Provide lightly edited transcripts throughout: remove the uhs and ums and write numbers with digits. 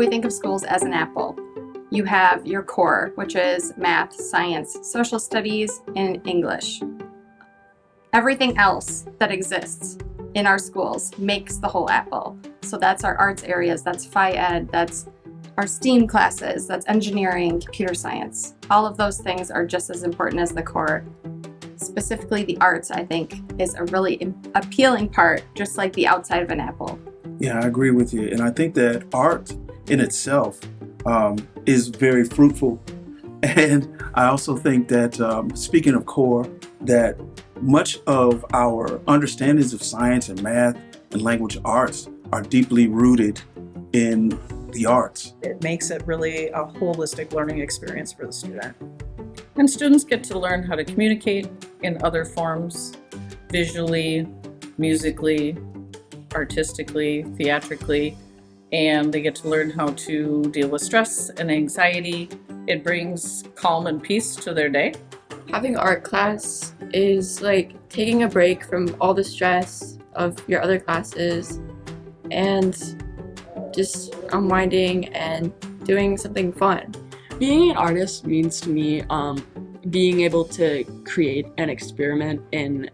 we think of schools as an apple, you have your core, which is math, science, social studies, and English. Everything else that exists in our schools makes the whole apple. So that's our arts areas, that's Phi Ed, that's our STEAM classes, that's engineering, computer science. All of those things are just as important as the core. Specifically the arts, I think, is a really appealing part, just like the outside of an apple. Yeah, I agree with you. And I think that art in itself is very fruitful. And I also think that, speaking of core, that much of our understandings of science and math and language arts are deeply rooted in the arts. It makes it really a holistic learning experience for the student. And students get to learn how to communicate in other forms, visually, musically, artistically, theatrically, and they get to learn how to deal with stress and anxiety. It brings calm and peace to their day. Having art class is like taking a break from all the stress of your other classes and just unwinding and doing something fun. Being an artist means to me being able to create an experiment and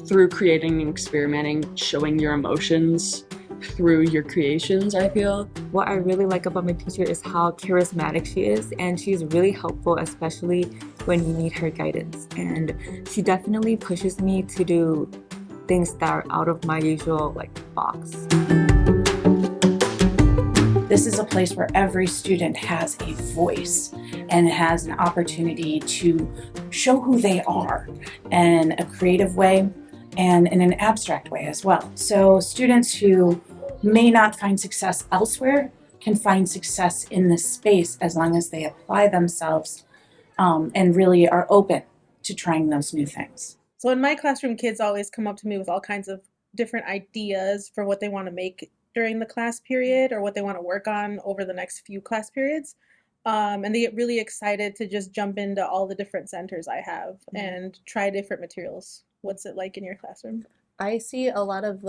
through creating and experimenting, showing your emotions through your creations, I feel. What I really like about my teacher is how charismatic she is, and she's really helpful, especially when you need her guidance. And she definitely pushes me to do things that are out of my usual box. This is a place where every student has a voice and has an opportunity to show who they are in a creative way and in an abstract way as well. So students who may not find success elsewhere can find success in this space as long as they apply themselves and really are open to trying those new things. So in my classroom, kids always come up to me with all kinds of different ideas for what they want to make during the class period or what they want to work on over the next few class periods. And they get really excited to just jump into all the different centers I have and try different materials. What's it like in your classroom? I see a lot of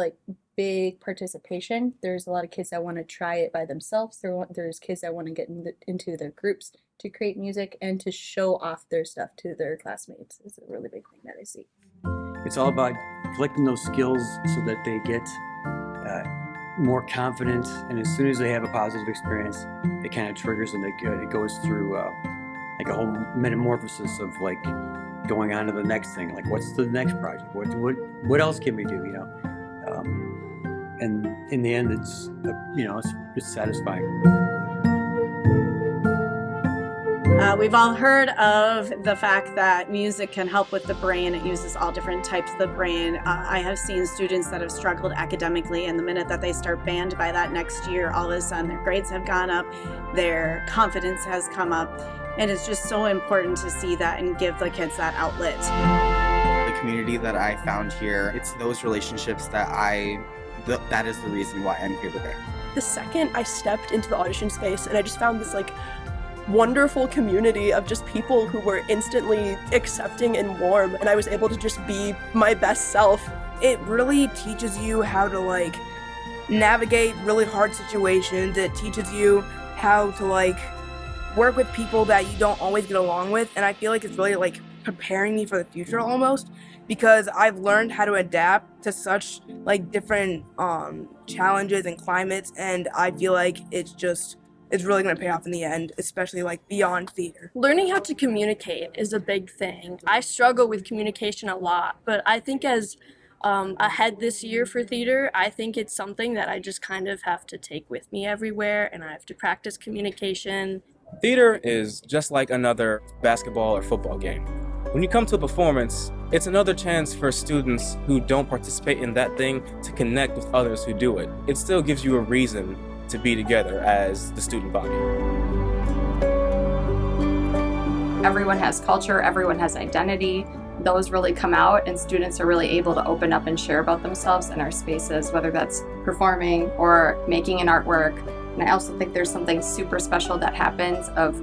big participation. There's a lot of kids that want to try it by themselves. There's kids that want to get into their groups to create music and to show off their stuff to their classmates. It's a really big thing that I see. It's all about collecting those skills so that they get more confident, and as soon as they have a positive experience, it kind of triggers them. It goes through a whole metamorphosis of going on to the next thing. What's the next project? What else can we do? And in the end, it's satisfying. We've all heard of the fact that music can help with the brain. It uses all different types of the brain. I have seen students that have struggled academically, and the minute that they start band, by that next year, all of a sudden their grades have gone up, their confidence has come up, and it's just so important to see that and give the kids that outlet. The community that I found here, it's those relationships that is the reason why I'm here today. The second I stepped into the audition space, and I just found this wonderful community of just people who were instantly accepting and warm, and I was able to just be my best self. It really teaches you how to navigate really hard situations. It teaches you how to work with people that you don't always get along with, and I feel like it's really preparing me for the future almost, because I've learned how to adapt to such different challenges and climates, and I feel like it's really going to pay off in the end, especially beyond theater. Learning how to communicate is a big thing. I struggle with communication a lot, but I think as ahead this year for theater, I think it's something that I just kind of have to take with me everywhere, and I have to practice communication. Theater is just like another basketball or football game. When you come to a performance, it's another chance for students who don't participate in that thing to connect with others who do it. It still gives you a reason to be together as the student body. Everyone has culture, everyone has identity. Those really come out, and students are really able to open up and share about themselves in our spaces, whether that's performing or making an artwork. And I also think there's something super special that happens of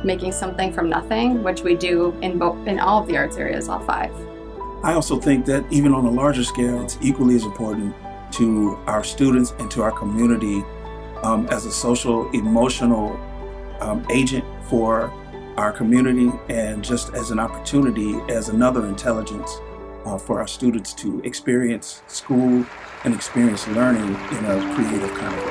making something from nothing, which we do in all of the arts areas, all 5. I also think that even on a larger scale, it's equally as important to our students and to our community as a social, emotional agent for our community, and just as an opportunity, as another intelligence for our students to experience school and experience learning in a creative kind of way.